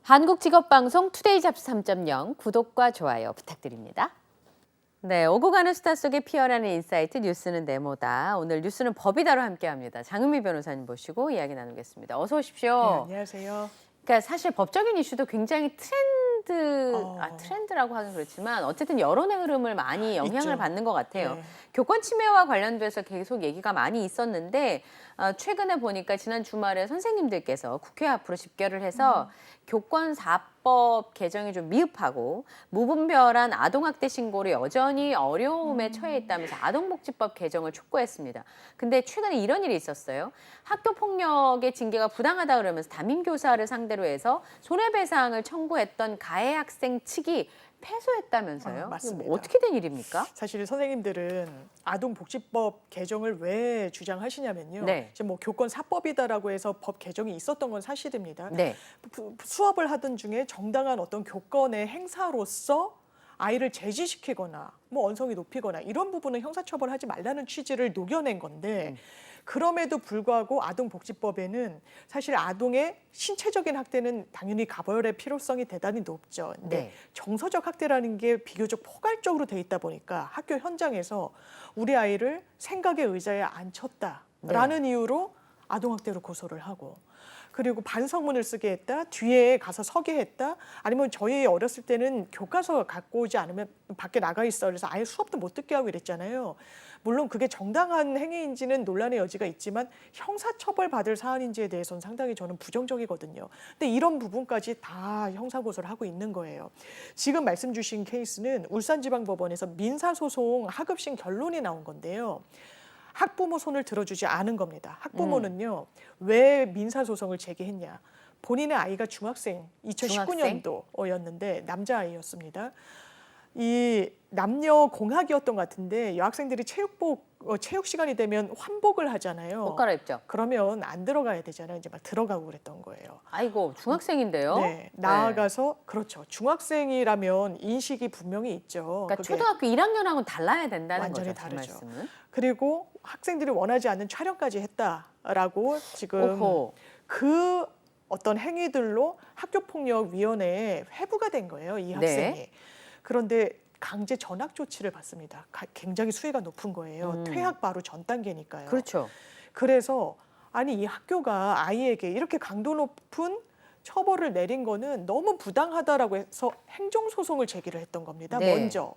한국직업방송 투데이 잡스 3.0 구독과 좋아요 부탁드립니다. 네, 오고 가는 수다 속에 피어나는 인사이트 뉴스는 네모다. 오늘 뉴스는 법이다로 함께합니다. 장은미 변호사님 모시고 이야기 나누겠습니다. 어서 오십시오. 네, 안녕하세요. 그러니까 사실 법적인 이슈도 굉장히 트렌드라고 하긴 그렇지만 어쨌든 여론의 흐름을 많이 영향을 있죠. 받는 것 같아요. 네. 교권 침해와 관련돼서 계속 얘기가 많이 있었는데 최근에 보니까 지난 주말에 선생님들께서 국회 앞으로 집결을 해서 교권 4법 개정이 좀 미흡하고 무분별한 아동학대 신고로 여전히 어려움에 처해 있다면서 아동복지법 개정을 촉구했습니다. 근데 최근에 이런 일이 있었어요. 학교폭력의 징계가 부당하다 그러면서 담임교사를 상대로 해서 손해배상을 청구했던 가해 학생 측이 패소했다면서요? 맞습니다. 이거 뭐 어떻게 된 일입니까? 사실 선생님들은 아동복지법 개정을 왜 주장하시냐면요. 네. 지금 뭐 교권 4법이다라고 해서 법 개정이 있었던 건 사실입니다. 네. 수업을 하던 중에 정당한 어떤 교권의 행사로서 아이를 제지시키거나 뭐 언성이 높이거나 이런 부분은 형사처벌하지 말라는 취지를 녹여낸 건데 그럼에도 불구하고 아동복지법에는 사실 아동의 신체적인 학대는 당연히 가벌의 필요성이 대단히 높죠. 근데 네. 정서적 학대라는 게 비교적 포괄적으로 돼 있다 보니까 학교 현장에서 우리 아이를 생각의 의자에 앉혔다라는 이유로 아동학대로 고소를 하고 그리고 반성문을 쓰게 했다, 뒤에 가서 서게 했다, 아니면 저희 어렸을 때는 교과서 갖고 오지 않으면 밖에 나가 있어 그래서 아예 수업도 못 듣게 하고 이랬잖아요. 물론 그게 정당한 행위인지는 논란의 여지가 있지만 형사처벌 받을 사안인지에 대해서는 상당히 저는 부정적이거든요. 근데 이런 부분까지 다 형사고소를 하고 있는 거예요. 지금 말씀 주신 케이스는 울산지방법원에서 민사소송 하급심 결론이 나온 건데요. 학부모 손을 들어주지 않은 겁니다. 학부모는요. 왜 민사소송을 제기했냐. 본인의 아이가 중학생 2019년도였는데 남자아이였습니다. 이 남녀 공학이었던 것 같은데 여학생들이 체육 시간이 되면 환복을 하잖아요. 옷 갈아입죠. 그러면 안 들어가야 되잖아요. 이제 막 들어가고 그랬던 거예요. 아이고 중학생인데요. 네, 나아가서 그렇죠. 중학생이라면 인식이 분명히 있죠. 그러니까 그게 초등학교 1학년하고는 달라야 된다는 완전히 거죠. 그 다르죠. 말씀은. 그리고 학생들이 원하지 않는 촬영까지 했다라고 지금 오호. 그 어떤 행위들로 학교폭력위원회에 회부가 된 거예요. 이 학생이. 네. 그런데 강제 전학 조치를 받습니다. 굉장히 수위가 높은 거예요. 퇴학 바로 전 단계니까요. 그렇죠. 그래서 아니 이 학교가 아이에게 이렇게 강도 높은 처벌을 내린 거는 너무 부당하다라고 해서 행정소송을 제기를 했던 겁니다. 네. 먼저.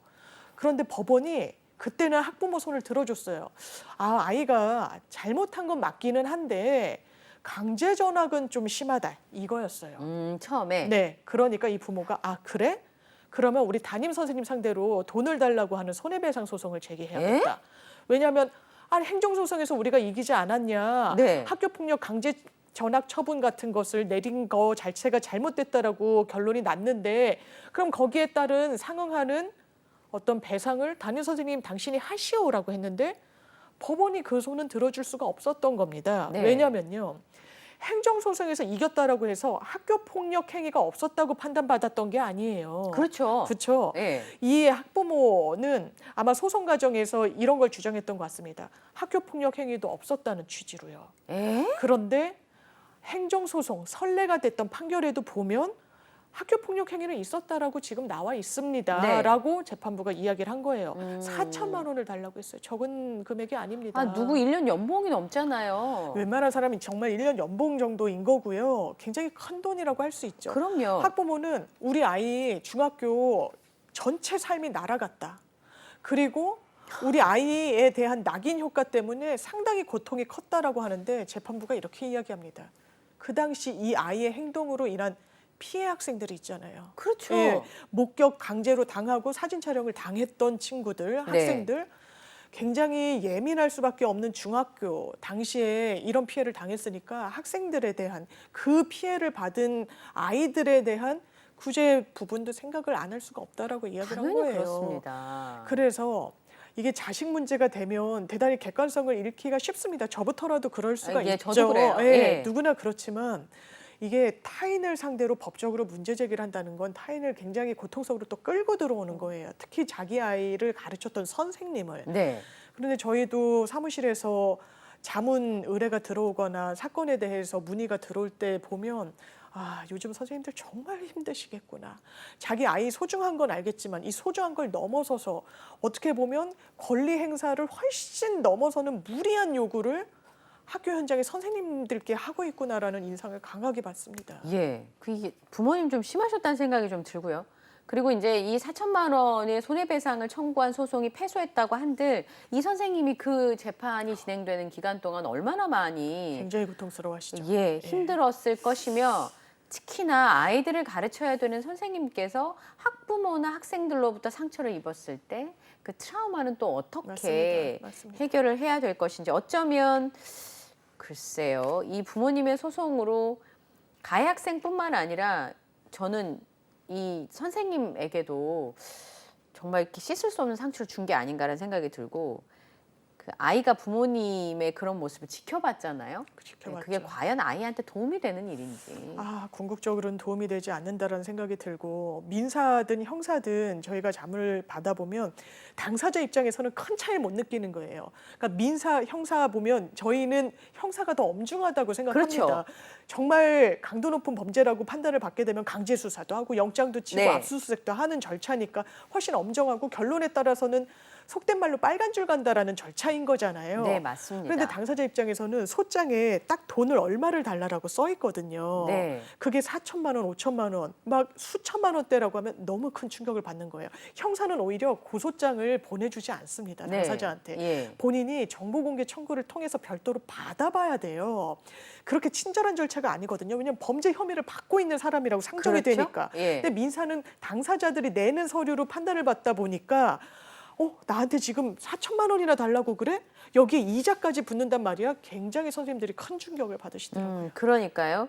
그런데 법원이 그때는 학부모 손을 들어줬어요. 아이가 잘못한 건 맞기는 한데 강제 전학은 좀 심하다 이거였어요. 처음에. 네, 그러니까 이 부모가 그래? 그러면 우리 담임 선생님 상대로 돈을 달라고 하는 손해배상 소송을 제기해야겠다. 왜냐하면 행정소송에서 우리가 이기지 않았냐. 네. 학교폭력 강제 전학 처분 같은 것을 내린 거 자체가 잘못됐다라고 결론이 났는데 그럼 거기에 따른 상응하는 어떤 배상을 담임 선생님 당신이 하시오라고 했는데 법원이 그 손은 들어줄 수가 없었던 겁니다. 네. 왜냐면요. 행정소송에서 이겼다라고 해서 학교폭력 행위가 없었다고 판단받았던 게 아니에요. 그렇죠. 그렇죠. 네. 이 학부모는 아마 소송 과정에서 이런 걸 주장했던 것 같습니다. 학교폭력 행위도 없었다는 취지로요. 그런데 행정소송 선례가 됐던 판결에도 보면 학교폭력 행위는 있었다라고 지금 나와 있습니다라고 재판부가 이야기를 한 거예요. 4천만 원을 달라고 했어요. 적은 금액이 아닙니다. 누구 1년 연봉이 넘잖아요. 웬만한 사람이 정말 1년 연봉 정도인 거고요. 굉장히 큰 돈이라고 할 수 있죠. 그럼요. 학부모는 우리 아이 중학교 전체 삶이 날아갔다. 그리고 우리 아이에 대한 낙인 효과 때문에 상당히 고통이 컸다라고 하는데 재판부가 이렇게 이야기합니다. 그 당시 이 아이의 행동으로 인한 피해 학생들이 있잖아요. 그렇죠. 예, 목격 강제로 당하고 사진 촬영을 당했던 친구들, 학생들 굉장히 예민할 수밖에 없는 중학교 당시에 이런 피해를 당했으니까 학생들에 대한 그 피해를 받은 아이들에 대한 구제 부분도 생각을 안 할 수가 없다라고 이야기를 한 당연히 거예요. 그렇습니다. 그래서 이게 자식 문제가 되면 대단히 객관성을 잃기가 쉽습니다. 저부터라도 그럴 수가 예, 있죠. 저도 그래요. 예. 누구나 그렇지만 이게 타인을 상대로 법적으로 문제 제기를 한다는 건 타인을 굉장히 고통스럽게 또 끌고 들어오는 거예요. 특히 자기 아이를 가르쳤던 선생님을. 네. 그런데 저희도 사무실에서 자문 의뢰가 들어오거나 사건에 대해서 문의가 들어올 때 보면 요즘 선생님들 정말 힘드시겠구나. 자기 아이 소중한 건 알겠지만 이 소중한 걸 넘어서서 어떻게 보면 권리 행사를 훨씬 넘어서는 무리한 요구를 학교 현장의 선생님들께 하고 있구나라는 인상을 강하게 받습니다. 예, 이게 부모님 좀 심하셨다는 생각이 좀 들고요. 그리고 이제 이 4천만 원의 손해배상을 청구한 소송이 패소했다고 한들 이 선생님이 그 재판이 진행되는 기간 동안 얼마나 많이 굉장히 고통스러워하시죠. 예, 힘들었을 것이며 특히나 아이들을 가르쳐야 되는 선생님께서 학부모나 학생들로부터 상처를 입었을 때 그 트라우마는 또 어떻게 맞습니다. 해결을 해야 될 것인지 어쩌면 글쎄요. 이 부모님의 소송으로 가해 학생뿐만 아니라 저는 이 선생님에게도 정말 이렇게 씻을 수 없는 상처를 준 게 아닌가라는 생각이 들고 그 아이가 부모님의 그런 모습을 지켜봤잖아요. 지켜봤죠. 그게 과연 아이한테 도움이 되는 일인지. 궁극적으로는 도움이 되지 않는다라는 생각이 들고 민사든 형사든 저희가 자문을 받아보면 당사자 입장에서는 큰 차이를 못 느끼는 거예요. 그러니까 민사, 형사 보면 저희는 형사가 더 엄중하다고 생각합니다. 그렇죠. 정말 강도 높은 범죄라고 판단을 받게 되면 강제 수사도 하고 영장도 치고 네. 압수수색도 하는 절차니까 훨씬 엄정하고 결론에 따라서는 속된 말로 빨간 줄 간다라는 절차인 거잖아요. 네, 맞습니다. 그런데 당사자 입장에서는 소장에 딱 돈을 얼마를 달라고 써 있거든요. 네. 그게 4천만 원, 5천만 원, 막 수천만 원대라고 하면 너무 큰 충격을 받는 거예요. 형사는 오히려 고소장을 보내주지 않습니다. 네. 당사자한테. 예. 본인이 정보공개 청구를 통해서 별도로 받아봐야 돼요. 그렇게 친절한 절차가 아니거든요. 왜냐하면 범죄 혐의를 받고 있는 사람이라고 상정이 그렇죠? 되니까. 예. 근데 민사는 당사자들이 내는 서류로 판단을 받다 보니까 나한테 지금 4천만 원이나 달라고 그래? 여기에 이자까지 붙는단 말이야. 굉장히 선생님들이 큰 충격을 받으시더라고요. 그러니까요.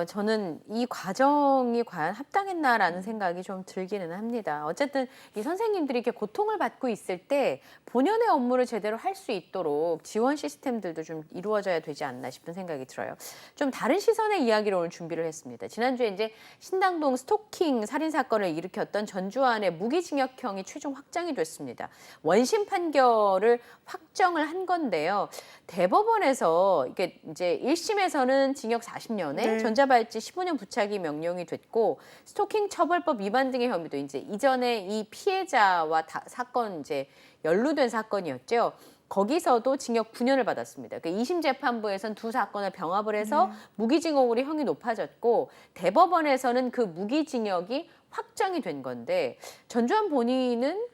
저는 이 과정이 과연 합당했나라는 생각이 좀 들기는 합니다. 어쨌든 이 선생님들이 이렇게 고통을 받고 있을 때 본연의 업무를 제대로 할 수 있도록 지원 시스템들도 좀 이루어져야 되지 않나 싶은 생각이 들어요. 좀 다른 시선의 이야기를 오늘 준비를 했습니다. 지난주에 이제 신당동 스토킹 살인 사건을 일으켰던 전주환의 무기징역형이 최종 확정이 됐습니다. 원심 판결을 확정을 한 건데요. 대법원에서 이게 이제 1심에서는 징역 40년에 네. 전자발찌 15년 부착이 명령이 됐고 스토킹 처벌법 위반 등의 혐의도 이제 이전에 이 피해자와 사건 이제 연루된 사건이었죠. 거기서도 징역 9년을 받았습니다. 그러니까 2심 재판부에서는 두 사건을 병합을 해서 무기징역으로 형이 높아졌고 대법원에서는 그 무기징역이 확정이 된 건데 전주환 본인은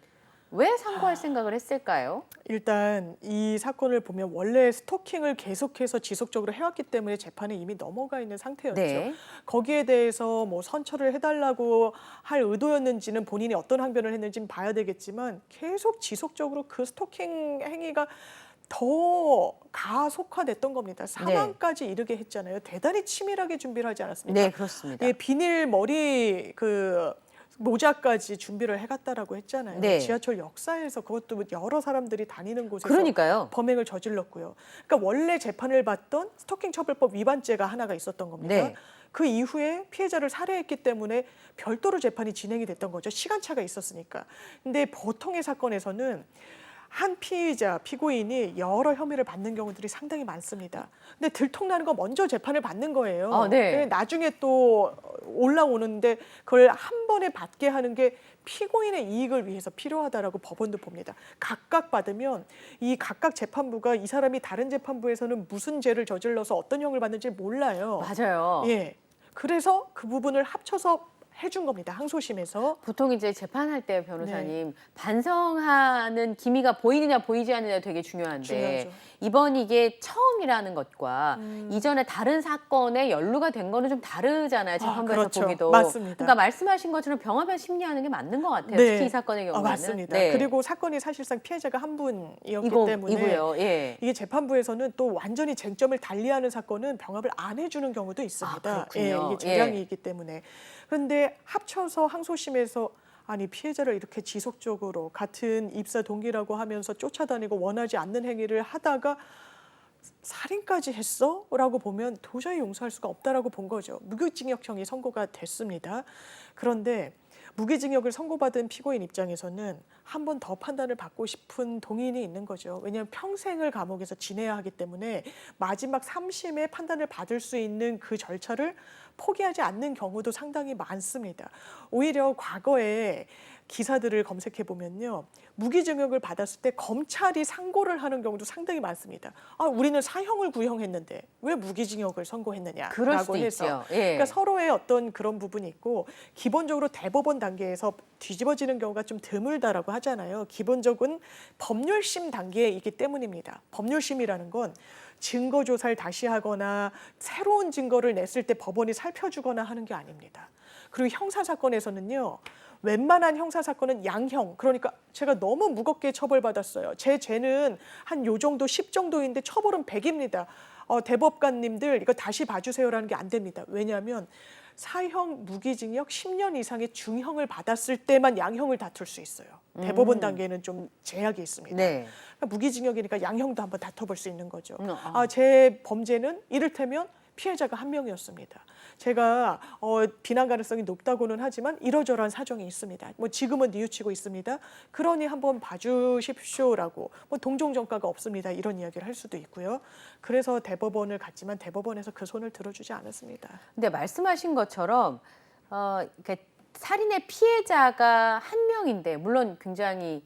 왜 상고할 생각을 했을까요? 일단 이 사건을 보면 원래 스토킹을 계속해서 지속적으로 해왔기 때문에 재판에 이미 넘어가 있는 상태였죠. 네. 거기에 대해서 뭐 선처를 해달라고 할 의도였는지는 본인이 어떤 항변을 했는지는 봐야 되겠지만 계속 지속적으로 그 스토킹 행위가 더 가속화됐던 겁니다. 사망까지 이르게 했잖아요. 대단히 치밀하게 준비를 하지 않았습니까? 네, 그렇습니다. 예, 비닐 머리 모자까지 준비를 해갔다라고 했잖아요. 네. 지하철 역사에서 그것도 여러 사람들이 다니는 곳에서 그러니까요. 범행을 저질렀고요. 그러니까 원래 재판을 받던 스토킹 처벌법 위반죄가 하나가 있었던 겁니다. 네. 그 이후에 피해자를 살해했기 때문에 별도로 재판이 진행이 됐던 거죠. 시간차가 있었으니까. 근데 보통의 사건에서는 한 피의자, 피고인이 여러 혐의를 받는 경우들이 상당히 많습니다. 근데 들통나는 거 먼저 재판을 받는 거예요. 네. 나중에 또 올라오는데 그걸 한 번에 받게 하는 게 피고인의 이익을 위해서 필요하다라고 법원도 봅니다. 각각 받으면 이 각각 재판부가 이 사람이 다른 재판부에서는 무슨 죄를 저질러서 어떤 형을 받는지 몰라요. 맞아요. 예. 그래서 그 부분을 합쳐서 해준 겁니다. 항소심에서. 보통 이제 재판할 때 변호사님 반성하는 기미가 보이느냐 보이지 않느냐 되게 중요한데 중요하죠. 이번 이게 처음이라는 것과 이전에 다른 사건에 연루가 된 거는 좀 다르잖아요. 재판부에서 그렇죠. 보기도. 맞습니다. 그러니까 말씀하신 것처럼 병합을 심리하는 게 맞는 것 같아요. 네. 특히 이 사건의 경우에는. 맞습니다. 네. 그리고 사건이 사실상 피해자가 한 분이었기 때문에 이고요. 예. 이게 재판부에서는 또 완전히 쟁점을 달리하는 사건은 병합을 안 해주는 경우도 있습니다. 그렇군요. 이게 재량이기 때문에. 그런데 합쳐서 항소심에서 아니 피해자를 이렇게 지속적으로 같은 입사 동기라고 하면서 쫓아다니고 원하지 않는 행위를 하다가 살인까지 했어? 라고 보면 도저히 용서할 수가 없다라고 본 거죠. 무기징역형이 선고가 됐습니다. 그런데 무기징역을 선고받은 피고인 입장에서는 한 번 더 판단을 받고 싶은 동의인이 있는 거죠. 왜냐하면 평생을 감옥에서 지내야 하기 때문에 마지막 3심의 판단을 받을 수 있는 그 절차를 포기하지 않는 경우도 상당히 많습니다. 오히려 과거에 기사들을 검색해 보면요, 무기징역을 받았을 때 검찰이 상고를 하는 경우도 상당히 많습니다. 아, 우리는 사형을 구형했는데 왜 무기징역을 그럴 선고했느냐라고 수도 해서, 있죠. 예. 그러니까 서로의 어떤 그런 부분이 있고, 기본적으로 대법원 단계에서 뒤집어지는 경우가 좀 드물다라고 하잖아요. 기본적인 법률심 단계이기 때문입니다. 법률심이라는 건 증거 조사를 다시 하거나 새로운 증거를 냈을 때 법원이 살펴주거나 하는 게 아닙니다. 그리고 형사 사건에서는요, 웬만한 형사 사건은 양형, 그러니까 제가 너무 무겁게 처벌받았어요. 제 죄는 한 요 정도 10 정도인데 처벌은 100입니다. 대법관님들 이거 다시 봐주세요라는 게 안 됩니다. 왜냐하면 사형 무기징역 10년 이상의 중형을 받았을 때만 양형을 다툴 수 있어요. 대법원 단계는 좀 제약이 있습니다. 네. 그러니까 무기징역이니까 양형도 한번 다퉈볼 수 있는 거죠. 아. 제 범죄는 이를테면 피해자가 한 명이었습니다. 제가 비난 가능성이 높다고는 하지만 이러저러한 사정이 있습니다. 뭐 지금은 뉘우치고 있습니다. 그러니 한번 봐주십시오라고, 뭐 동종전과가 없습니다, 이런 이야기를 할 수도 있고요. 그래서 대법원을 갔지만 대법원에서 그 손을 들어주지 않았습니다. 근데 말씀하신 것처럼 그러니까 살인의 피해자가 한 명인데 물론 굉장히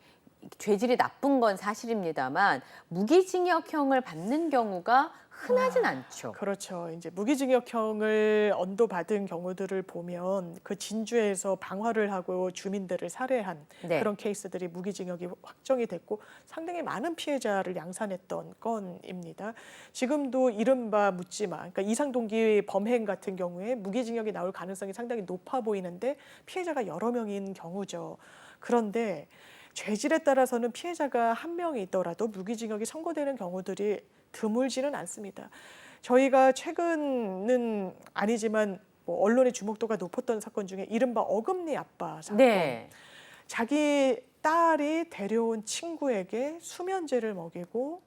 죄질이 나쁜 건 사실입니다만 무기징역형을 받는 경우가 흔하진 않죠. 그렇죠. 이제 무기징역형을 언도받은 경우들을 보면 그 진주에서 방화를 하고 주민들을 살해한 네. 그런 케이스들이 무기징역이 확정이 됐고 상당히 많은 피해자를 양산했던 건입니다. 지금도 이른바 묻지마, 그러니까 이상동기 범행 같은 경우에 무기징역이 나올 가능성이 상당히 높아 보이는데 피해자가 여러 명인 경우죠. 그런데 죄질에 따라서는 피해자가 한 명이 있더라도 무기징역이 선고되는 경우들이 드물지는 않습니다. 저희가 최근은 아니지만 뭐 언론의 주목도가 높았던 사건 중에 이른바 어금니 아빠 사건. 네. 자기 딸이 데려온 친구에게 수면제를 먹이고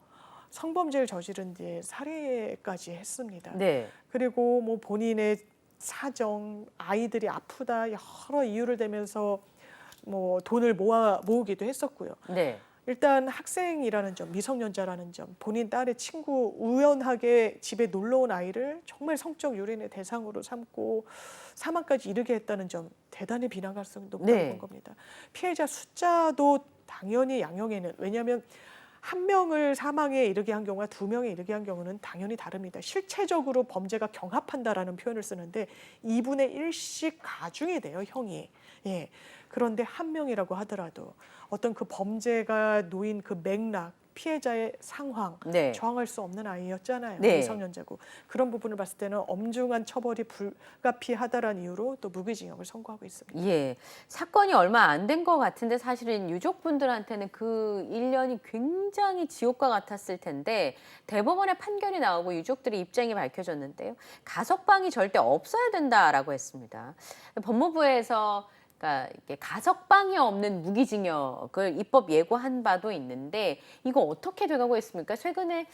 성범죄를 저지른 뒤에 살해까지 했습니다. 네. 그리고 뭐 본인의 사정, 아이들이 아프다 여러 이유를 대면서 뭐 돈을 모으기도 했었고요. 네. 일단 학생이라는 점, 미성년자라는 점, 본인 딸의 친구 우연하게 집에 놀러 온 아이를 정말 성적 유린의 대상으로 삼고 사망까지 이르게 했다는 점, 대단히 비난 가능성이 높다는 네. 겁니다. 피해자 숫자도 당연히 양형에는, 왜냐하면 한 명을 사망에 이르게 한 경우와 2명에 이르게 한 경우는 당연히 다릅니다. 실체적으로 범죄가 경합한다라는 표현을 쓰는데 2분의 1씩 가중이 돼요, 형이. 예. 그런데 한 명이라고 하더라도 어떤 그 범죄가 놓인 그 맥락, 피해자의 상황, 네. 저항할 수 없는 아이였잖아요. 네. 미성년자고. 그런 부분을 봤을 때는 엄중한 처벌이 불가피하다라는 이유로 또 무기징역을 선고하고 있습니다. 예. 사건이 얼마 안 된 것 같은데 사실은 유족분들한테는 그 1년이 굉장히 지옥과 같았을 텐데 대법원의 판결이 나오고 유족들의 입장이 밝혀졌는데요. 가석방이 절대 없어야 된다라고 했습니다. 법무부에서 그러니까 이게 가석방이 없는 무기징역을 입법 예고한 바도 있는데 이거 어떻게 돼가고 있습니까? 최근에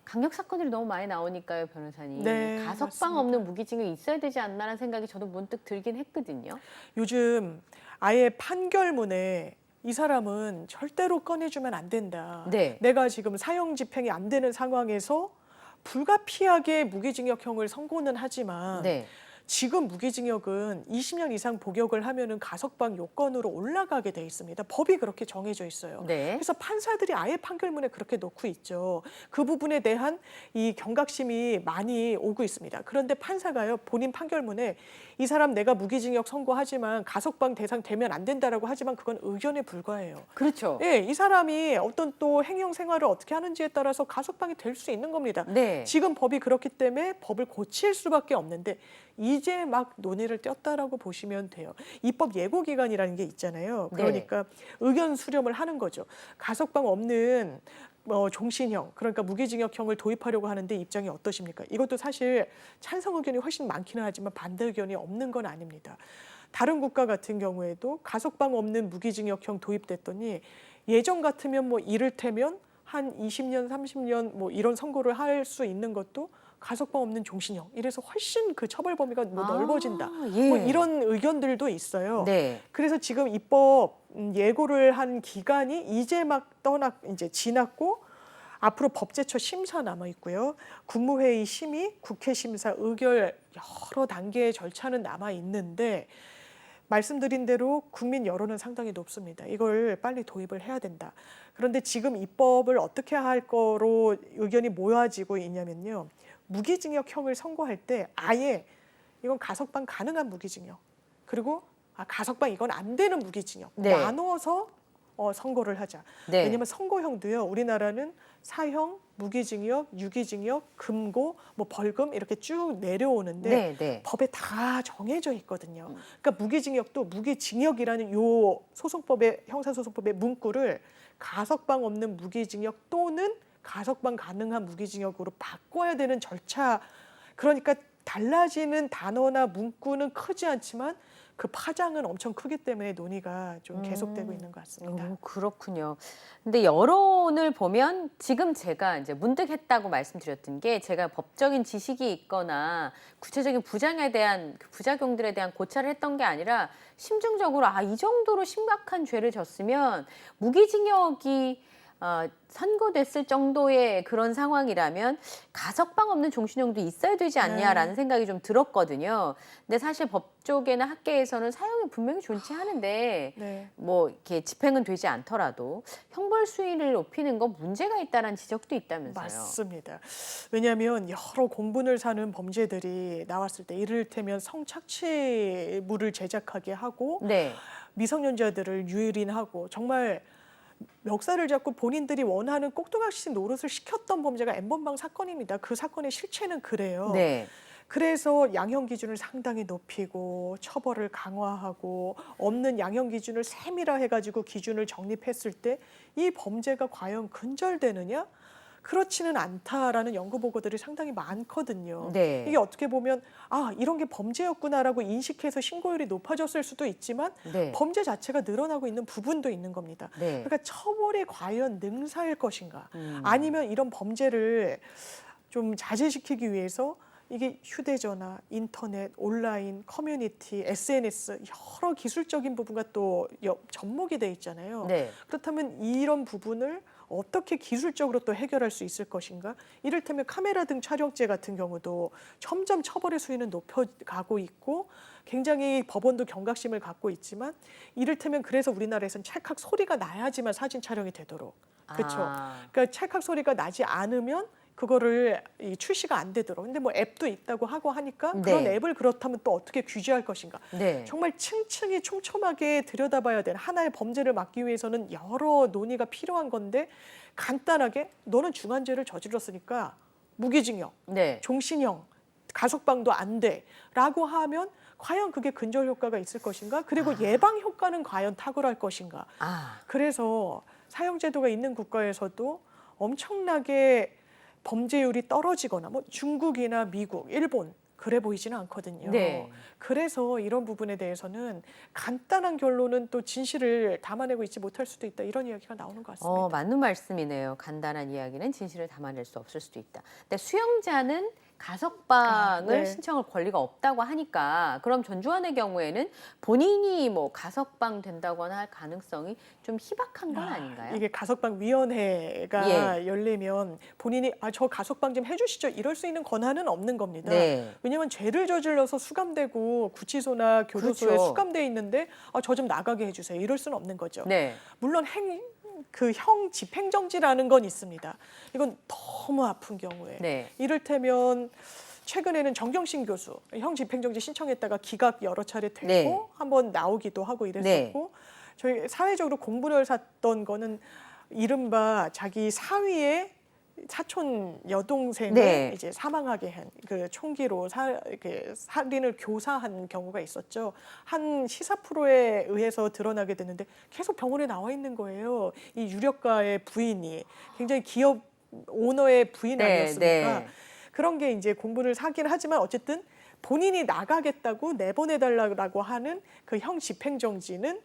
강력 사건들이 너무 많이 나오니까요, 변호사님. 네, 가석방 맞습니다. 없는 무기징역이 있어야 되지 않나라는 생각이 저도 문득 들긴 했거든요. 요즘 아예 판결문에 이 사람은 절대로 꺼내주면 안 된다. 네. 내가 지금 사형 집행이 안 되는 상황에서 불가피하게 무기징역형을 선고는 하지만 네. 지금 무기징역은 20년 이상 복역을 하면은 가석방 요건으로 올라가게 돼 있습니다. 법이 그렇게 정해져 있어요. 네. 그래서 판사들이 아예 판결문에 그렇게 놓고 있죠. 그 부분에 대한 이 경각심이 많이 오고 있습니다. 그런데 판사가요, 본인 판결문에 이 사람 내가 무기징역 선고하지만 가석방 대상 되면 안 된다라고 하지만 그건 의견에 불과해요. 그렇죠. 예, 이 사람이 어떤 또 행영 생활을 어떻게 하는지에 따라서 가석방이 될 수 있는 겁니다. 네. 지금 법이 그렇기 때문에 법을 고칠 수밖에 없는데 이제 막 논의를 띄었다라고 보시면 돼요. 입법 예고 기간이라는 게 있잖아요. 그러니까 의견 수렴을 하는 거죠. 가석방 없는 종신형, 그러니까 무기징역형을 도입하려고 하는데 입장이 어떠십니까? 이것도 사실 찬성 의견이 훨씬 많기는 하지만 반대 의견이 없는 건 아닙니다. 다른 국가 같은 경우에도 가석방 없는 무기징역형 도입됐더니 예전 같으면 뭐 이를테면 한 20년, 30년 뭐 이런 선고를 할 수 있는 것도 가석방 없는 종신형 이래서 훨씬 그 처벌 범위가 뭐 넓어진다. 예. 뭐 이런 의견들도 있어요. 네. 그래서 지금 입법 예고를 한 기간이 이제 막 이제 지났고 앞으로 법제처 심사 남아 있고요. 국무회의 심의, 국회 심사, 의결 여러 단계의 절차는 남아 있는데 말씀드린 대로 국민 여론은 상당히 높습니다. 이걸 빨리 도입을 해야 된다. 그런데 지금 입법을 어떻게 할 거로 의견이 모아지고 있냐면요. 무기징역형을 선고할 때 아예 이건 가석방 가능한 무기징역 그리고 가석방 이건 안 되는 무기징역 네. 나누어서 선고를 하자. 네. 왜냐하면 선고형도요. 우리나라는 사형, 무기징역, 유기징역, 금고, 뭐 벌금 이렇게 쭉 내려오는데 네, 네. 법에 다 정해져 있거든요. 그러니까 무기징역도 무기징역이라는 요 소송법의 형사소송법의 문구를 가석방 없는 무기징역 또는 가석방 가능한 무기징역으로 바꿔야 되는 절차. 그러니까 달라지는 단어나 문구는 크지 않지만 그 파장은 엄청 크기 때문에 논의가 좀 계속되고 있는 것 같습니다. 그렇군요. 근데 여론을 보면 지금 제가 이제 문득 했다고 말씀드렸던 게 제가 법적인 지식이 있거나 구체적인 부작용에 대한 그 부작용들에 대한 고찰을 했던 게 아니라 심층적으로 이 정도로 심각한 죄를 졌으면 무기징역이 선고됐을 정도의 그런 상황이라면 가석방 없는 종신형도 있어야 되지 않냐라는 생각이 좀 들었거든요. 근데 사실 법 쪽에나 학계에서는 사형이 분명히 존재하는데 네. 뭐 이렇게 집행은 되지 않더라도 형벌 수위를 높이는 건 문제가 있다라는 지적도 있다면서요. 맞습니다. 왜냐하면 여러 공분을 사는 범죄들이 나왔을 때 이를테면 성착취물을 제작하게 하고 네. 미성년자들을 유일인하고 정말 멱살을 잡고 본인들이 원하는 꼭두각시 노릇을 시켰던 범죄가 N번방 사건입니다. 그 사건의 실체는 그래요. 네. 그래서 양형 기준을 상당히 높이고 처벌을 강화하고 없는 양형 기준을 세밀화해가지고 기준을 정립했을 때 이 범죄가 과연 근절되느냐? 그렇지는 않다라는 연구 보고들이 상당히 많거든요. 네. 이게 어떻게 보면 이런 게 범죄였구나라고 인식해서 신고율이 높아졌을 수도 있지만 네. 범죄 자체가 늘어나고 있는 부분도 있는 겁니다. 네. 그러니까 처벌이 과연 능사일 것인가 아니면 이런 범죄를 좀 자제시키기 위해서 이게 휴대전화, 인터넷, 온라인, 커뮤니티, SNS 여러 기술적인 부분과 또 접목이 돼 있잖아요. 네. 그렇다면 이런 부분을 어떻게 기술적으로 또 해결할 수 있을 것인가? 이를테면 카메라 등 촬영죄 같은 경우도 점점 처벌의 수위는 높여가고 있고 굉장히 법원도 경각심을 갖고 있지만 이를테면 그래서 우리나라에서는 찰칵 소리가 나야지만 사진 촬영이 되도록 그렇죠. 그러니까 찰칵 소리가 나지 않으면 그거를 출시가 안 되도록. 근데 뭐 앱도 있다고 하고 하니까 그런 네. 앱을 그렇다면 또 어떻게 규제할 것인가. 네. 정말 층층이 촘촘하게 들여다봐야 되는 하나의 범죄를 막기 위해서는 여러 논의가 필요한 건데 간단하게 너는 중한죄를 저질렀으니까 무기징역, 네. 종신형, 가석방도 안 돼라고 하면 과연 그게 근절 효과가 있을 것인가? 그리고 예방 효과는 과연 탁월할 것인가? 그래서 사형제도가 있는 국가에서도 엄청나게 범죄율이 떨어지거나 뭐 중국이나 미국, 일본 그래 보이지는 않거든요. 네. 그래서 이런 부분에 대해서는 간단한 결론은 또 진실을 담아내고 있지 못할 수도 있다. 이런 이야기가 나오는 것 같습니다. 맞는 말씀이네요. 간단한 이야기는 진실을 담아낼 수 없을 수도 있다. 근데 수용자는 가석방을 네. 신청할 권리가 없다고 하니까 그럼 전주환의 경우에는 본인이 뭐 가석방 된다거나 할 가능성이 좀 희박한 건 아닌가요? 이게 가석방 위원회가 열리면 본인이 저 가석방 좀 해주시죠 이럴 수 있는 권한은 없는 겁니다. 네. 왜냐하면 죄를 저질러서 수감되고 구치소나 교도소에 그렇죠. 수감돼 있는데 저 좀 나가게 해주세요 이럴 수는 없는 거죠. 네. 물론 형 집행정지라는 건 있습니다. 이건 너무 아픈 경우에 네. 이를테면 최근에는 정경심 교수 형 집행정지 신청했다가 기각 여러 차례 되고 네. 한번 나오기도 하고 이랬었고 저희 사회적으로 공분을 샀던 거는 이른바 자기 사위의 사촌 여동생을 네. 이제 사망하게 한 그 총기로 살인을 교사한 경우가 있었죠. 한 시사 프로에 의해서 드러나게 됐는데 계속 병원에 나와 있는 거예요. 이 유력가의 부인이 굉장히 기업 오너의 부인 아니었습니까? 네. 그런 게 이제 공분을 사긴 하지만 어쨌든 본인이 나가겠다고 내보내달라고 하는 그 형 집행정지는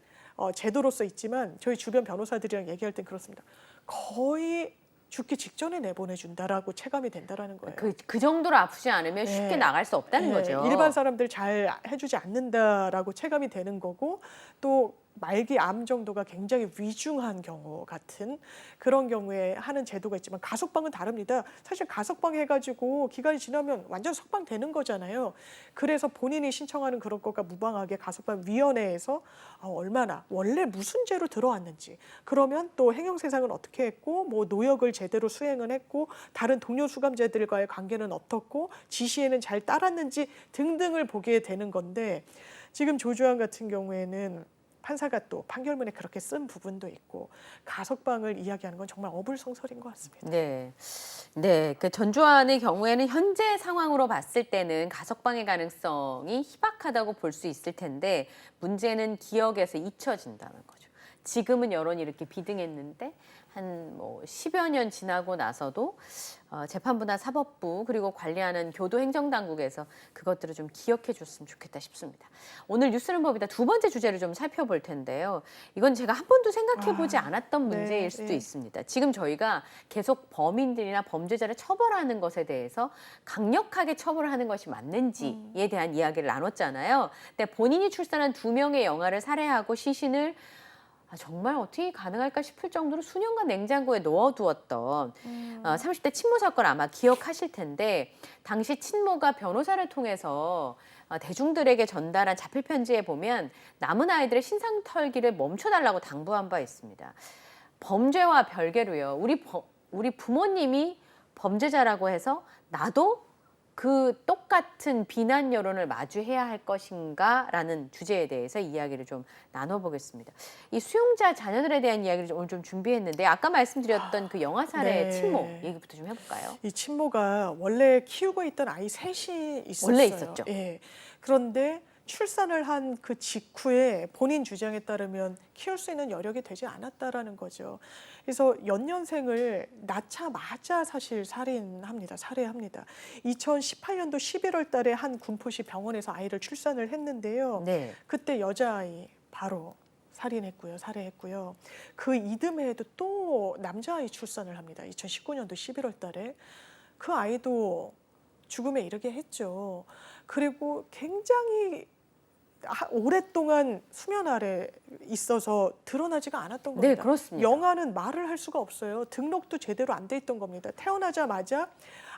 제도로서 있지만 저희 주변 변호사들이랑 얘기할 땐 그렇습니다. 거의 죽기 직전에 내보내준다라고 체감이 된다라는 거예요. 그 정도로 아프지 않으면 쉽게 네. 나갈 수 없다는 네, 거죠. 일반 사람들 잘 해주지 않는다라고 체감이 되는 거고 또 말기 암 정도가 굉장히 위중한 경우 같은 그런 경우에 하는 제도가 있지만 가석방은 다릅니다. 사실 가석방 해가지고 기간이 지나면 완전 석방되는 거잖아요. 그래서 본인이 신청하는 그런 것과 무방하게 가석방위원회에서 얼마나 원래 무슨 죄로 들어왔는지 그러면 또 행형세상은 어떻게 했고 뭐 노역을 제대로 수행은 했고 다른 동료 수감자들과의 관계는 어떻고 지시에는 잘 따랐는지 등등을 보게 되는 건데 지금 조주환 같은 경우에는 판사가 또 판결문에 그렇게 쓴 부분도 있고 가석방을 이야기하는 건 정말 어불성설인 것 같습니다. 네. 네. 그 전주환의 경우에는 현재 상황으로 봤을 때는 가석방의 가능성이 희박하다고 볼 수 있을 텐데 문제는 기억에서 잊혀진다는 거죠. 지금은 여론이 이렇게 비등했는데 한 뭐 10여 년 지나고 나서도 재판부나 사법부 그리고 관리하는 교도행정당국에서 그것들을 좀 기억해 줬으면 좋겠다 싶습니다. 오늘 뉴스는 법이다 두 번째 주제를 좀 살펴볼 텐데요. 이건 제가 한 번도 생각해 보지 않았던 네, 문제일 수도 네. 있습니다. 지금 저희가 계속 범인들이나 범죄자를 처벌하는 것에 대해서 강력하게 처벌하는 것이 맞는지에 대한 이야기를 나눴잖아요. 근데 본인이 출산한 2명의 영아를 살해하고 시신을 정말 어떻게 가능할까 싶을 정도로 수년간 냉장고에 넣어두었던 30대 친모 사건 아마 기억하실 텐데 당시 친모가 변호사를 통해서 대중들에게 전달한 자필 편지에 보면 남은 아이들의 신상 털기를 멈춰달라고 당부한 바 있습니다. 범죄와 별개로요. 우리 부모님이 범죄자라고 해서 나도 그 똑같은 비난 여론을 마주해야 할 것인가라는 주제에 대해서 이야기를 좀 나눠보겠습니다. 이 수용자 자녀들에 대한 이야기를 오늘 좀 준비했는데 아까 말씀드렸던 그 영아 살해 네. 친모 얘기부터 좀 해볼까요? 이 친모가 원래 키우고 있던 아이 셋이 있었어요. 원래 있었죠. 예. 그런데 출산을 한 그 직후에 본인 주장에 따르면 키울 수 있는 여력이 되지 않았다라는 거죠. 그래서 연년생을 낳자마자 사실 살해합니다. 2018년도 11월 달에 한 군포시 병원에서 아이를 출산을 했는데요. 네. 그때 여자아이 바로 살해했고요. 그 이듬해에도 또 남자아이 출산을 합니다. 2019년도 11월 달에. 그 아이도 죽음에 이르게 했죠. 그리고 굉장히 오랫동안 수면 아래 있어서 드러나지가 않았던 겁니다. 네, 그렇습니다. 영아는 말을 할 수가 없어요. 등록도 제대로 안 돼 있던 겁니다. 태어나자마자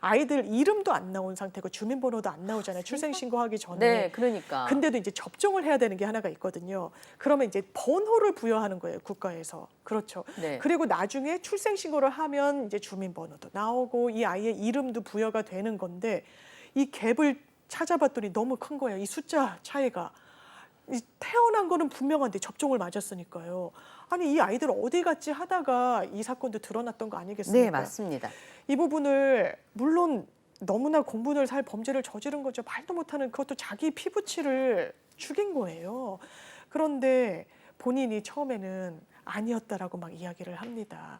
아이들 이름도 안 나온 상태고 주민번호도 안 나오잖아요. 출생신고하기 전에. 네, 그러니까. 근데도 이제 접종을 해야 되는 게 하나가 있거든요. 그러면 이제 번호를 부여하는 거예요, 국가에서. 그렇죠. 네. 그리고 나중에 출생신고를 하면 이제 주민번호도 나오고 이 아이의 이름도 부여가 되는 건데 이 갭을 찾아봤더니 너무 큰 거예요. 이 숫자 차이가. 태어난 거는 분명한데 접종을 맞았으니까요. 아니 이 아이들 어디 갔지 하다가 이 사건도 드러났던 거 아니겠습니까? 네, 맞습니다. 이 부분을 물론 너무나 공분을 살 범죄를 저지른 거죠. 말도 못하는 그것도 자기 피부치를 죽인 거예요. 그런데 본인이 처음에는 아니었다라고 막 이야기를 합니다.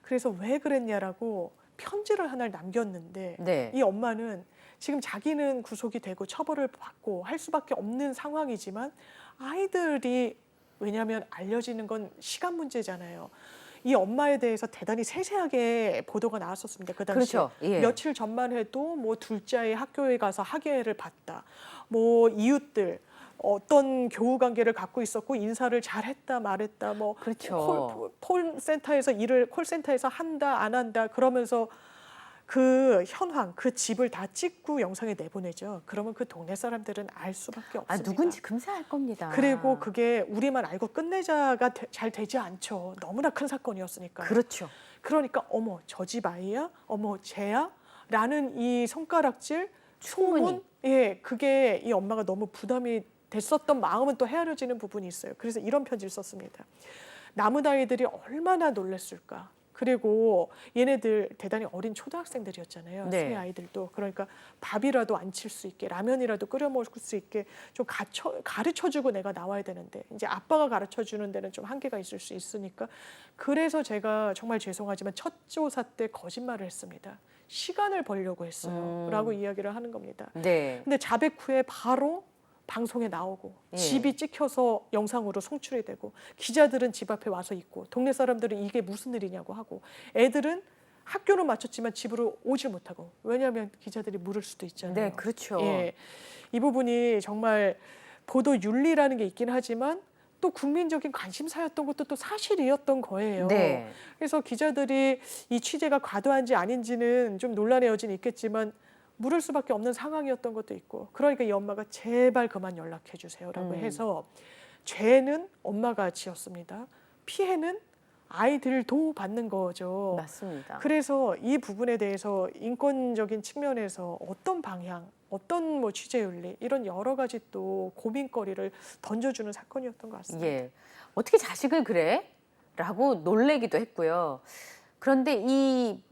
그래서 왜 그랬냐라고 편지를 하나를 남겼는데 네. 이 엄마는 지금 자기는 구속이 되고 처벌을 받고 할 수밖에 없는 상황이지만 아이들이 왜냐하면 알려지는 건 시간 문제잖아요. 이 엄마에 대해서 대단히 세세하게 보도가 나왔었습니다. 그 당시에. 그렇죠. 예. 며칠 전만 해도 뭐 둘째 아이 학교에 가서 학예를 봤다. 뭐 이웃들 어떤 교우 관계를 갖고 있었고 인사를 잘했다 말했다. 뭐 그렇죠. 콜센터에서 한다 안 한다 그러면서 그 현황, 그 집을 다 찍고 영상에 내보내죠. 그러면 그 동네 사람들은 알 수밖에 없습니다. 누군지 금세 알 겁니다. 그리고 그게 우리만 알고 끝내자가 잘 되지 않죠. 너무나 큰 사건이었으니까. 그렇죠. 그러니까 어머 저 집 아이야? 어머 쟤야? 라는 이 손가락질, 충분히. 소문, 예, 그게 이 엄마가 너무 부담이 됐었던 마음은 또 헤아려지는 부분이 있어요. 그래서 이런 편지를 썼습니다. 남은 아이들이 얼마나 놀랐을까. 그리고 얘네들 대단히 어린 초등학생들이었잖아요. 네. 새 아이들도. 그러니까 밥이라도 안 칠 수 있게 라면이라도 끓여 먹을 수 있게 좀 가르쳐주고 내가 나와야 되는데 이제 아빠가 가르쳐주는 데는 좀 한계가 있을 수 있으니까 그래서 제가 정말 죄송하지만 첫 조사 때 거짓말을 했습니다. 시간을 벌려고 했어요. 라고 이야기를 하는 겁니다. 네. 근데 자백 후에 바로 방송에 나오고 예. 집이 찍혀서 영상으로 송출이 되고 기자들은 집 앞에 와서 있고 동네 사람들은 이게 무슨 일이냐고 하고 애들은 학교는 마쳤지만 집으로 오질 못하고 왜냐하면 기자들이 물을 수도 있잖아요. 네, 그렇죠. 예, 이 부분이 정말 보도 윤리라는 게 있긴 하지만 또 국민적인 관심사였던 것도 또 사실이었던 거예요. 네. 그래서 기자들이 이 취재가 과도한지 아닌지는 좀 논란의 여지는 있겠지만 물을 수밖에 없는 상황이었던 것도 있고 그러니까 이 엄마가 제발 그만 연락해 주세요라고 해서 죄는 엄마가 지었습니다. 피해는 아이들도 받는 거죠. 맞습니다. 그래서 이 부분에 대해서 인권적인 측면에서 어떤 방향, 어떤 뭐 취재 윤리 이런 여러 가지 또 고민거리를 던져주는 사건이었던 것 같습니다. 예. 어떻게 자식을 그래? 라고 놀래기도 했고요. 그런데 이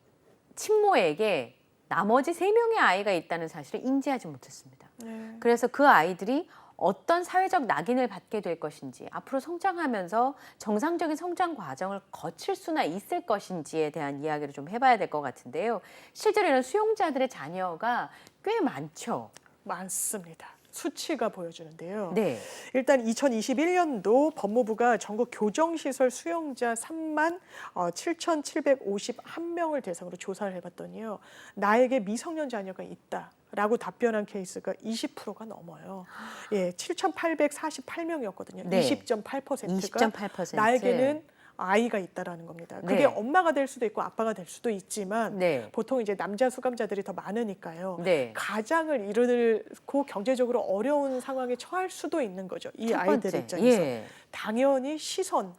친모에게 나머지 3명의 아이가 있다는 사실을 인지하지 못했습니다. 네. 그래서 그 아이들이 어떤 사회적 낙인을 받게 될 것인지, 앞으로 성장하면서 정상적인 성장 과정을 거칠 수나 있을 것인지에 대한 이야기를 좀 해봐야 될 것 같은데요. 실제로 이런 수용자들의 자녀가 꽤 많죠. 많습니다. 수치가 보여주는데요. 네. 일단 2021년도 법무부가 전국 교정시설 수용자 3만 7,751명을 대상으로 조사를 해봤더니요. 나에게 미성년 자녀가 있다라고 답변한 케이스가 20%가 넘어요. 예, 7,848명이었거든요. 네. 20.8%가 20.8%. 나에게는 아이가 있다라는 겁니다. 그게 네. 엄마가 될 수도 있고 아빠가 될 수도 있지만 네. 보통 이제 남자 수감자들이 더 많으니까요. 네. 가장을 이루고 경제적으로 어려운 상황에 처할 수도 있는 거죠. 이 첫 아이들 번째. 입장에서. 예. 당연히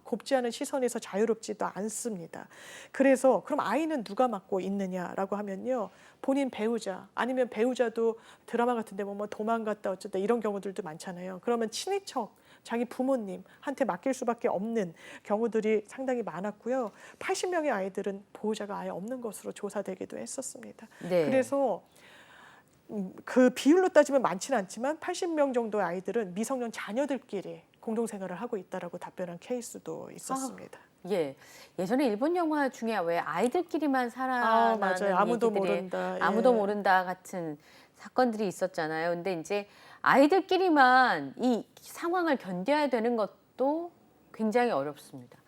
곱지 않은 시선에서 자유롭지도 않습니다. 그래서 그럼 아이는 누가 맡고 있느냐라고 하면요. 본인 배우자 아니면 배우자도 드라마 같은 데 보면 도망갔다 어쨌다 이런 경우들도 많잖아요. 그러면 친인척 자기 부모님한테 맡길 수밖에 없는 경우들이 상당히 많았고요. 80명의 아이들은 보호자가 아예 없는 것으로 조사되기도 했었습니다. 네. 그래서 그 비율로 따지면 많지는 않지만 80명 정도의 아이들은 미성년 자녀들끼리 공동생활을 하고 있다라고 답변한 케이스도 있었습니다. 예. 예전에 일본 영화 중에 왜 아이들끼리만 살아나는 맞아요. 아무도 얘기들이 모른다. 아무도 예. 모른다 같은 사건들이 있었잖아요. 근데 이제 아이들끼리만 이 상황을 견뎌야 되는 것도 굉장히 어렵습니다.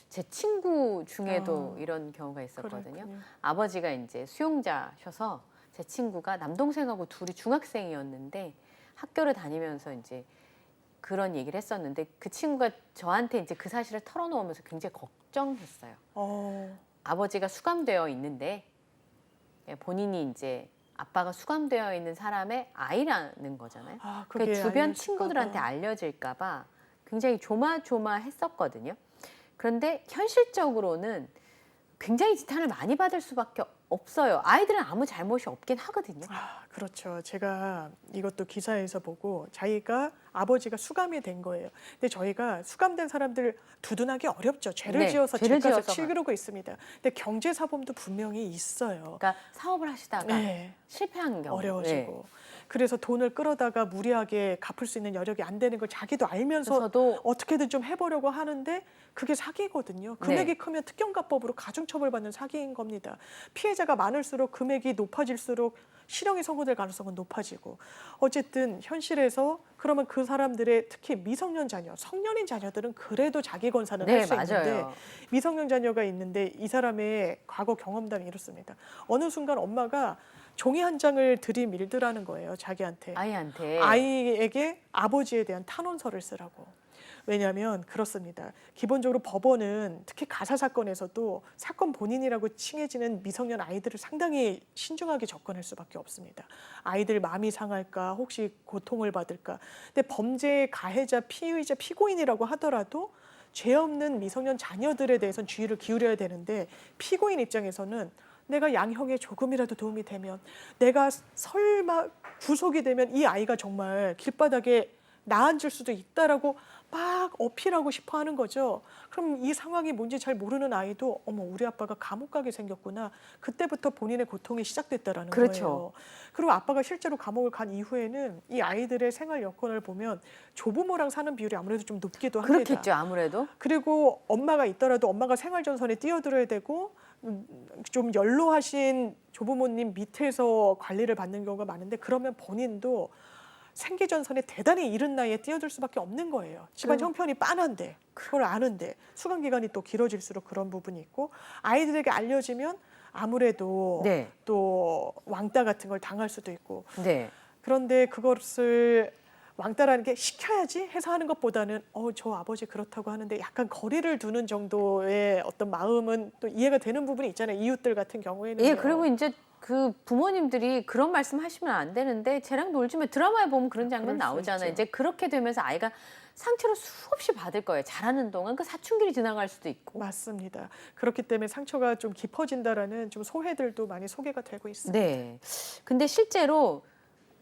제 친구 중에도 이런 경우가 있었거든요. 그렇군요. 아버지가 이제 수용자셔서 제 친구가 남동생하고 둘이 중학생이었는데 학교를 다니면서 이제 그런 얘기를 했었는데 그 친구가 저한테 이제 그 사실을 털어놓으면서 굉장히 걱정했어요. 아버지가 수감되어 있는데 본인이 이제 아빠가 수감되어 있는 사람의 아이라는 거잖아요. 그 그게 주변 알려질까 친구들한테 봐. 알려질까 봐 굉장히 조마조마했었거든요. 그런데 현실적으로는 굉장히 지탄을 많이 받을 수밖에 없어요. 아이들은 아무 잘못이 없긴 하거든요. 그렇죠. 제가 이것도 기사에서 보고 자기가 아버지가 수감이 된 거예요. 근데 저희가 수감된 사람들 두둔하기 어렵죠. 죄를 네, 지어서 죄를 집가서 지어서가. 치르고 있습니다. 근데 경제사범도 분명히 있어요. 그러니까 사업을 하시다가 네. 실패한 경우. 어려워지고. 그래서 돈을 끌어다가 무리하게 갚을 수 있는 여력이 안 되는 걸 자기도 알면서 그래서도 어떻게든 좀 해보려고 하는데 그게 사기거든요. 금액이 크면 특경가법으로 가중처벌받는 사기인 겁니다. 피해자가 많을수록 금액이 높아질수록 실형이 선고될 가능성은 높아지고 어쨌든 현실에서 그러면 그 사람들의 특히 미성년 자녀, 성년인 자녀들은 그래도 자기 건사는 네, 할 수 있는데 맞아요. 미성년 자녀가 있는데 이 사람의 과거 경험담이 이렇습니다. 어느 순간 엄마가 종이 한 장을 들이밀더라는 거예요. 자기한테. 아이한테 아이에게 아버지에 대한 탄원서를 쓰라고. 왜냐하면 그렇습니다. 기본적으로 법원은 특히 가사 사건에서도 사건 본인이라고 칭해지는 미성년 아이들을 상당히 신중하게 접근할 수밖에 없습니다. 아이들 마음이 상할까, 혹시 고통을 받을까. 근데 범죄의 가해자, 피의자, 피고인이라고 하더라도 죄 없는 미성년 자녀들에 대해서는 주의를 기울여야 되는데 피고인 입장에서는 내가 양형에 조금이라도 도움이 되면 내가 설마 구속이 되면 이 아이가 정말 길바닥에 나앉을 수도 있다라고 막 어필하고 싶어 하는 거죠. 그럼 이 상황이 뭔지 잘 모르는 아이도 어머 우리 아빠가 감옥 가게 생겼구나. 그때부터 본인의 고통이 시작됐다라는 그렇죠. 거예요. 그리고 아빠가 실제로 감옥을 간 이후에는 이 아이들의 생활 여건을 보면 조부모랑 사는 비율이 아무래도 좀 높기도 합니다. 그렇겠죠, 아무래도. 그리고 엄마가 있더라도 엄마가 생활전선에 뛰어들어야 되고 좀 연로하신 조부모님 밑에서 관리를 받는 경우가 많은데 그러면 본인도 생계전선에 대단히 이른 나이에 뛰어들 수밖에 없는 거예요. 집안 형편이 빤한데 그걸 아는데 수감 기간이 또 길어질수록 그런 부분이 있고 아이들에게 알려지면 아무래도 네. 또 왕따 같은 걸 당할 수도 있고 네. 그런데 그것을 왕따라는 게 시켜야지 해서 하는 것보다는 저 아버지 그렇다고 하는데 약간 거리를 두는 정도의 어떤 마음은 또 이해가 되는 부분이 있잖아요. 이웃들 같은 경우에는. 예, 그리고 이제 그 부모님들이 그런 말씀 하시면 안 되는데 쟤랑 놀지 마. 드라마에 보면 그런 장면 그럴 수 나오잖아요. 있죠. 이제 그렇게 되면서 아이가 상처를 수없이 받을 거예요. 자라는 동안 그 사춘기를 지나갈 수도 있고. 맞습니다. 그렇기 때문에 상처가 좀 깊어진다라는 좀 소회들도 많이 소개가 되고 있습니다. 네. 근데 실제로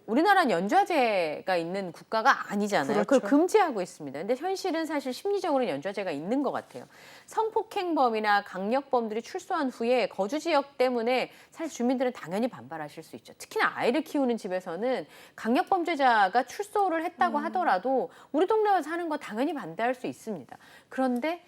우리나라는 연좌제가 있는 국가가 아니잖아요. 그걸 그렇죠. 금지하고 있습니다. 근데 현실은 사실 심리적으로 연좌제가 있는 것 같아요. 성폭행범이나 강력범들이 출소한 후에 거주 지역 때문에 사실 주민들은 당연히 반발하실 수 있죠. 특히나 아이를 키우는 집에서는 강력범죄자가 출소를 했다고 하더라도 우리 동네 와서 사는 거 당연히 반대할 수 있습니다. 그런데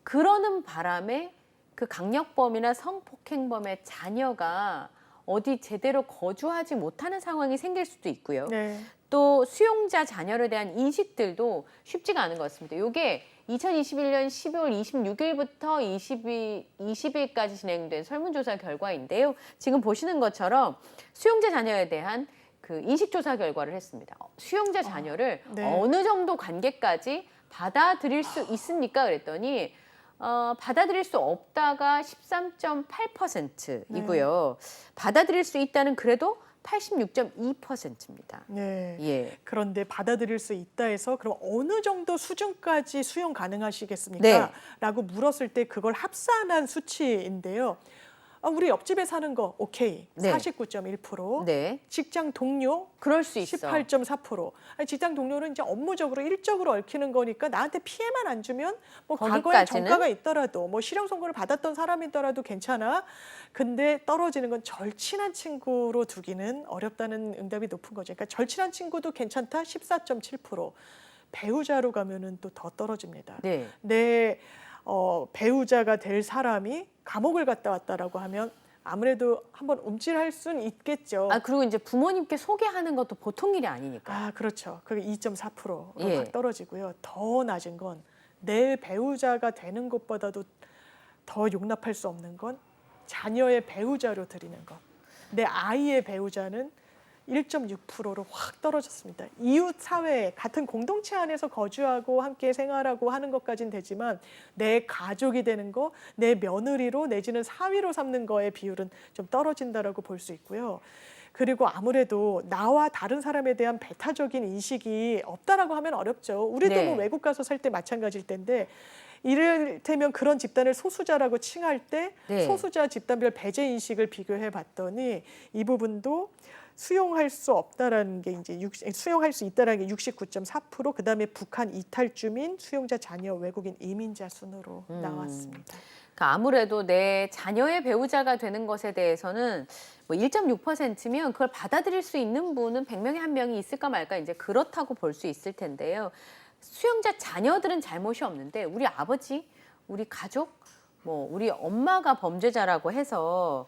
그러는 바람에 그 강력범이나 성폭행범의 자녀가 어디 제대로 거주하지 못하는 상황이 생길 수도 있고요. 네. 또 수용자 자녀에 대한 인식들도 쉽지가 않은 것 같습니다. 이게 2021년 12월 26일부터 20일까지 진행된 설문조사 결과인데요. 지금 보시는 것처럼 수용자 자녀에 대한 그 인식조사 결과를 했습니다. 수용자 자녀를 네. 어느 정도 관계까지 받아들일 수 있습니까? 그랬더니 받아들일 수 없다가 13.8%이고요. 받아들일 수 있다는 그래도 86.2%입니다. 네. 예. 그런데 받아들일 수 있다 해서 그럼 어느 정도 수준까지 수용 가능하시겠습니까? 네. 라고 물었을 때 그걸 합산한 수치인데요. 우리 옆집에 사는 거 오케이. 네. 49.1%. 네. 직장 동료 그럴 수 있어. 18.4%. 아니, 직장 동료는 이제 업무적으로 일적으로 얽히는 거니까 나한테 피해만 안 주면 뭐 과거에 거기까지는? 전과가 있더라도 뭐 실형 선고를 받았던 사람이더라도 괜찮아. 근데 떨어지는 건 절친한 친구로 두기는 어렵다는 응답이 높은 거죠. 그러니까 절친한 친구도 괜찮다 14.7%. 배우자로 가면은 또 더 떨어집니다. 네. 내 배우자가 될 사람이 감옥을 갔다 왔다라고 하면 아무래도 한번 움찔할 수는 있겠죠. 그리고 이제 부모님께 소개하는 것도 보통 일이 아니니까. 그렇죠. 그게 2.4%로 예. 확 떨어지고요. 더 낮은 건 내 배우자가 되는 것보다도 더 용납할 수 없는 건 자녀의 배우자로 드리는 것. 내 아이의 배우자는 1.6%로 확 떨어졌습니다. 이웃 사회 같은 공동체 안에서 거주하고 함께 생활하고 하는 것까지는 되지만 내 가족이 되는 거, 내 며느리로 내지는 사위로 삼는 거의 비율은 좀 떨어진다라고 볼 수 있고요. 그리고 아무래도 나와 다른 사람에 대한 배타적인 인식이 없다라고 하면 어렵죠. 우리도 네. 뭐 외국 가서 살 때 마찬가지일 텐데 이를테면 그런 집단을 소수자라고 칭할 때 네. 소수자 집단별 배제 인식을 비교해 봤더니 이 부분도 수용할 수 없다라는 게 이제 수용할 수 있다라는 게 69.4%, 그다음에 북한 이탈 주민, 수용자 자녀, 외국인 이민자 순으로 나왔습니다. 그러니까 아무래도 내 자녀의 배우자가 되는 것에 대해서는 뭐 1.6%면 그걸 받아들일 수 있는 분은 100명에 한 명이 있을까 말까 이제 그렇다고 볼 수 있을 텐데요. 수용자 자녀들은 잘못이 없는데 우리 아버지, 우리 가족, 뭐 우리 엄마가 범죄자라고 해서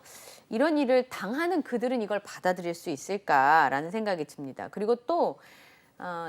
이런 일을 당하는 그들은 이걸 받아들일 수 있을까라는 생각이 듭니다. 그리고 또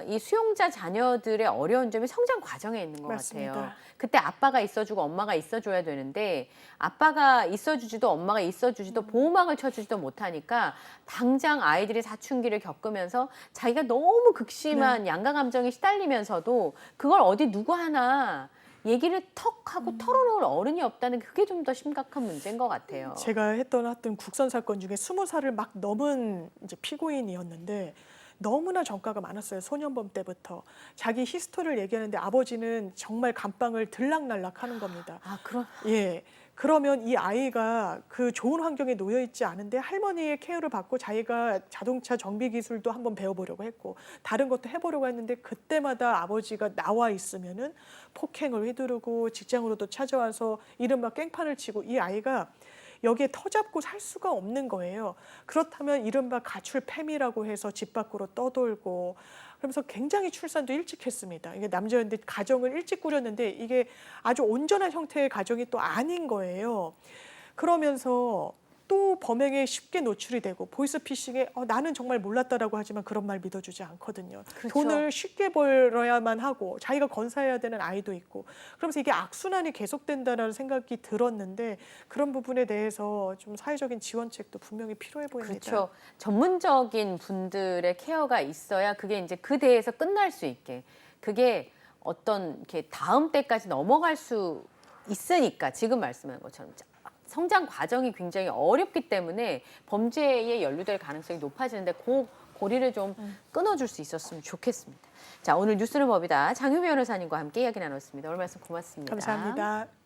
이 수용자 자녀들의 어려운 점이 성장 과정에 있는 것 맞습니다. 같아요. 그때 아빠가 있어주고 엄마가 있어줘야 되는데 아빠가 있어주지도 엄마가 있어주지도 보호막을 쳐주지도 못하니까 당장 아이들이 사춘기를 겪으면서 자기가 너무 극심한 양가 감정에 시달리면서도 그걸 어디 누구 하나 얘기를 턱 하고 털어놓을 어른이 없다는 그게 좀 더 심각한 문제인 것 같아요. 제가 했던 국선 사건 중에 20살을 막 넘은 이제 피고인이었는데 너무나 전과가 많았어요. 소년범 때부터. 자기 히스토리를 얘기하는데 아버지는 정말 감방을 들락날락 하는 겁니다. 그럼 예. 그러면 이 아이가 그 좋은 환경에 놓여 있지 않은데 할머니의 케어를 받고 자기가 자동차 정비 기술도 한번 배워보려고 했고 다른 것도 해보려고 했는데 그때마다 아버지가 나와 있으면은 폭행을 휘두르고 직장으로도 찾아와서 이른바 깽판을 치고 이 아이가 여기에 터잡고 살 수가 없는 거예요. 그렇다면 이른바 가출팸이라고 해서 집 밖으로 떠돌고 그러면서 굉장히 출산도 일찍 했습니다. 이게 남자였는데 가정을 일찍 꾸렸는데 이게 아주 온전한 형태의 가정이 또 아닌 거예요. 그러면서 또 범행에 쉽게 노출이 되고 보이스피싱에 나는 정말 몰랐다라고 하지만 그런 말 믿어주지 않거든요. 그렇죠. 돈을 쉽게 벌어야만 하고 자기가 건사해야 되는 아이도 있고 그러면서 이게 악순환이 계속된다는 생각이 들었는데 그런 부분에 대해서 좀 사회적인 지원책도 분명히 필요해 보입니다. 그렇죠. 전문적인 분들의 케어가 있어야 그게 이제 그 대에서 끝날 수 있게 그게 어떤 이렇게 다음 때까지 넘어갈 수 있으니까 지금 말씀한 것처럼 성장 과정이 굉장히 어렵기 때문에 범죄에 연루될 가능성이 높아지는데 그 고리를 좀 끊어줄 수 있었으면 좋겠습니다. 자, 오늘 뉴스는 법이다. 장유 변호사님과 함께 이야기 나눴습니다. 오늘 말씀 고맙습니다. 감사합니다.